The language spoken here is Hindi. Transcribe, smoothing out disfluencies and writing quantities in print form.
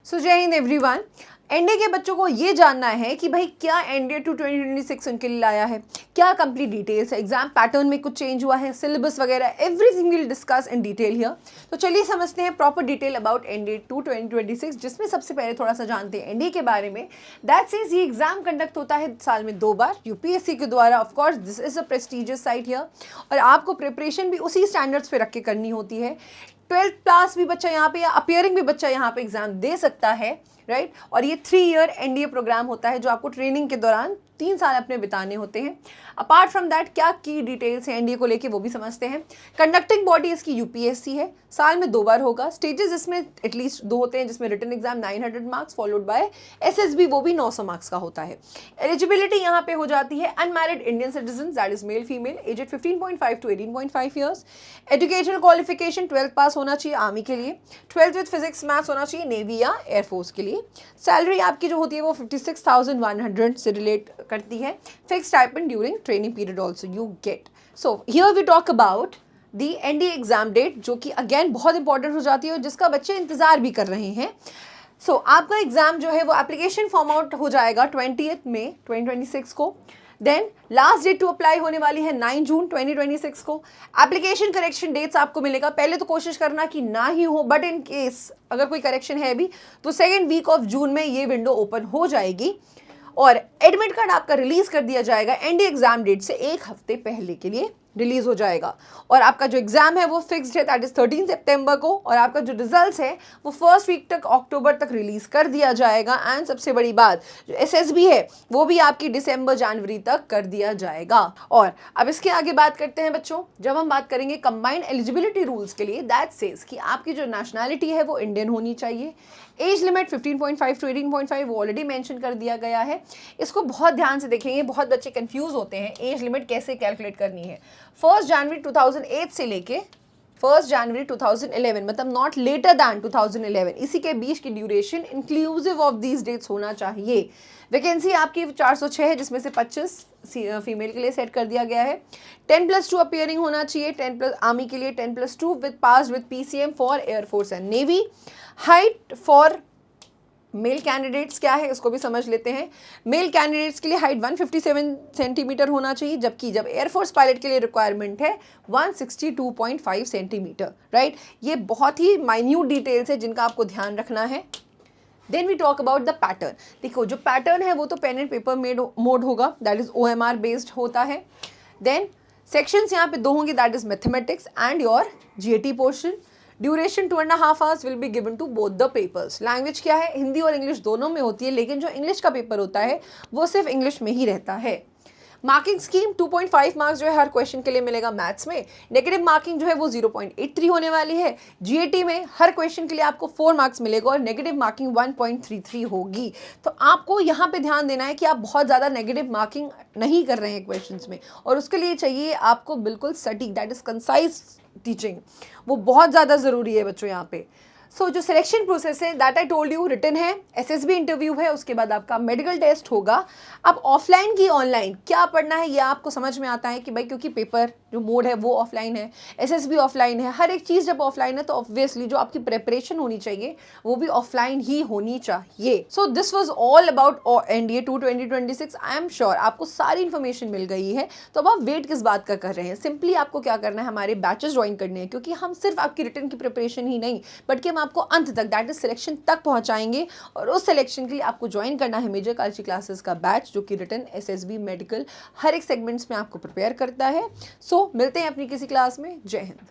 सो जय हिंद एवरीवन। एनडीए के बच्चों को ये जानना है कि भाई क्या एनडीए 2026 उनके लिए लाया है, क्या कंप्लीट डिटेल्स है, एग्जाम पैटर्न में कुछ चेंज हुआ है, सिलेबस वगैरह, everything will discuss in detail here. तो चलिए समझते हैं प्रॉपर डिटेल अबाउट एनडीए 2026, जिसमें सबसे पहले थोड़ा सा जानते हैं एनडीए के बारे में। दैट मींस ये एग्जाम कंडक्ट होता है साल में 2 बार यूपीएससी के द्वारा। Of course this is a prestigious site here, और आपको प्रिपरेशन भी उसी स्टैंडर्ड्स पे रख के करनी होती है। 12th क्लास भी बच्चा यहाँ पे या अपियरिंग भी बच्चा यहाँ पे एग्जाम दे सकता है, राइट। और ये 3 ईयर एनडीए प्रोग्राम होता है जो आपको ट्रेनिंग के दौरान 3 साल अपने बिताने होते हैं। अपार्ट फ्रॉम दैट क्या की डिटेल्स हैं एनडीए को लेके वो भी समझते हैं। कंडक्टिंग बॉडी इसकी यूपीएससी है, साल में 2 बार होगा। स्टेजेस इसमें एटलीस्ट 2 होते हैं, जिसमें written exam 900 marks followed by SSB, वो भी 900 मार्क्स का होता है। एलिजिबिलिटी यहाँ पे हो जाती है unmarried Indian citizen, that is male female, age 15.5 to 18.5 years. Educational qualification 12th pass होना चाहिए आर्मी के लिए, 12th विद फिजिक्स मैथ्स होना चाहिए नेवी या एयरफोर्स के लिए। सैलरी आपकी जो होती है वो 56,100 से रिलेट करती है। Fix stipend during training period also you get. So here we talk about the NDA exam date, जो कि अगेन बहुत इंपॉर्टेंट हो जाती है और जिसका बच्चे इंतजार भी कर रहे हैं। सो आपका एग्जाम जो है वो एप्लीकेशन फॉर्म आउट हो जाएगा 20 मई 2026 को। Then last date to apply होने वाली है 9 जून 2026 को। एप्लीकेशन करेक्शन डेट्स आपको मिलेगा। पहले तो कोशिश करना कि ना ही हो, बट इन केस अगर कोई करेक्शन है भी तो 2nd वीक ऑफ जून में ये विंडो ओपन हो जाएगी। और एडमिट कार्ड आपका रिलीज कर दिया जाएगा एनडीए एग्जाम डेट से 1 हफ्ते पहले के लिए रिलीज हो जाएगा। और आपका जो एग्जाम है वो फिक्स्ड है, दैट इज 13 सितंबर को। और आपका जो रिजल्ट्स है वो 1st वीक तक अक्टूबर तक रिलीज कर दिया जाएगा। एंड सबसे बड़ी बात जो एसएसबी है वो भी आपकी दिसंबर जनवरी तक कर दिया जाएगा। और अब इसके आगे बात करते हैं बच्चों, जब हम बात करेंगे कंबाइंड एलिजिबिलिटी रूल्स के लिए, दैट सेज कि आपकी जो नेशनैलिटी है वो इंडियन होनी चाहिए। एज लिमिट 15.5 टू 18.5 वो ऑलरेडी मेंशन कर दिया गया है। इसको बहुत ध्यान से देखेंगे, बहुत बच्चे कंफ्यूज होते हैं एज लिमिट कैसे कैलकुलेट करनी है। 1 जनवरी 2008 से लेके 1 जनवरी 2011, मतलब नॉट लेटर दैन 2011, इसी के बीच की duration inclusive of these dates होना चाहिए। वैकेंसी आपकी 406 है, जिसमें से 25 फीमेल के लिए सेट कर दिया गया है। 10+2 अपियरिंग होना चाहिए, 10+ आर्मी के लिए 10+2 with pass with PCM for air force and navy. Height for male candidates क्या है उसको भी समझ लेते हैं। मेल कैंडिडेट्स के लिए हाइट 157 सेंटीमीटर होना चाहिए, जबकि जब एयरफोर्स पायलट के लिए रिक्वायरमेंट है 162.5 सेंटीमीटर, राइट। ये बहुत ही माइन्यूट डिटेल्स है जिनका आपको ध्यान रखना है। Then we talk about the pattern. देखो जो पैटर्न है वो तो पेन एंड पेपर मोड होगा, दैट इज OMR बेस्ड होता है। देन सेक्शंस यहाँ पे 2 होंगे, that is mathematics and your GAT portion. Duration 2.5 hours will be given to both the papers. Language क्या है, हिंदी और इंग्लिश दोनों में होती है, लेकिन जो इंग्लिश का पेपर होता है वो सिर्फ इंग्लिश में ही रहता है। मार्किंग स्कीम 2.5 मार्क्स जो है हर क्वेश्चन के लिए मिलेगा मैथ्स में। नेगेटिव मार्किंग जो है वो 0.83 होने वाली है। GAT में हर क्वेश्चन के लिए आपको 4 मार्क्स मिलेगा और नेगेटिव मार्किंग 1.33 होगी। तो आपको यहाँ पे ध्यान देना है कि आप बहुत ज़्यादा नेगेटिव मार्किंग नहीं कर रहे हैं क्वेश्चंस में, और उसके लिए चाहिए आपको बिल्कुल सटीक, दैट इज कंसाइज टीचिंग, वो बहुत ज़्यादा ज़रूरी है बच्चों यहाँ पे। सो जो सिलेक्शन प्रोसेस है that I told you, written है, एसएसबी इंटरव्यू है, उसके बाद आपका मेडिकल टेस्ट होगा। अब ऑफलाइन की ऑनलाइन क्या पढ़ना है ये आपको समझ में आता है कि भाई क्योंकि पेपर जो मोड है वो ऑफलाइन है, एसएसबी ऑफलाइन है, हर एक चीज़ जब ऑफलाइन है तो ऑब्वियसली जो आपकी प्रेपरेशन होनी चाहिए वो भी ऑफलाइन ही होनी चाहिए। So this was all about NDA 2026। I am sure आपको सारी इन्फॉर्मेशन मिल गई है। तो अब आप वेट किस बात का कर रहे हैं, सिंपली आपको क्या करना है, हमारे बैचेस ज्वाइन करने हैं, क्योंकि हम सिर्फ आपकी रिटन की प्रिपरेशन ही नहीं बल्कि हम आपको अंत तक, दैट इज सिलेक्शन तक पहुंचाएंगे। और उस सिलेक्शन के लिए आपको ज्वाइन करना है मेजर कल्चर क्लासेस का बैच, जो कि रिटन, एसएसबी, मेडिकल हर एक सेगमेंट्स में आपको प्रिपेयर करता है। सो मिलते हैं अपनी किसी क्लास में। जय हिंद।